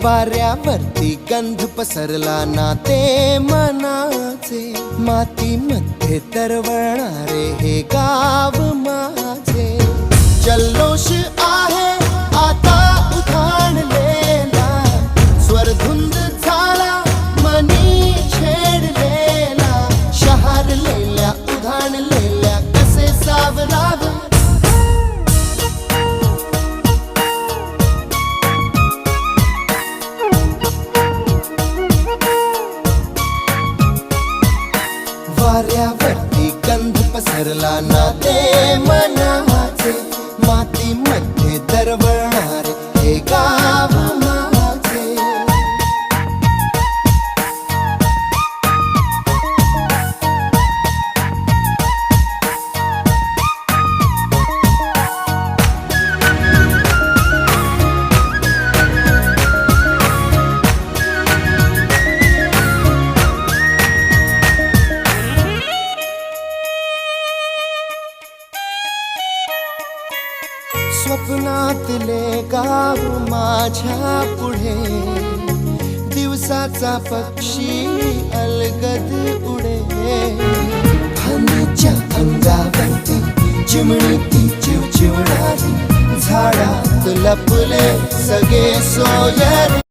वाऱ्यावरती गंध पसरला ना ते मनाचे, मातीमध्ये तरवळणारे हे गाव माझे. जल्लोष आहे आता उधाणलेला, स्वरधुंद झाला मनी छेडलेला. शहारलेल्या उधाणलेल्या कसे सावरावे, वाऱ्यावरती गंध पसरला ना ते मनाचे, मातीमध्ये दरवळणारे हे गाव माझे. स्वप्नातले गाव माझ्या पुढे, दिवसाचा पक्षी अलगद उडे. फांदीच्या अंगावरती चिमणी ती चिवचिवणारी, झाडात लपले सगळे सोयरे.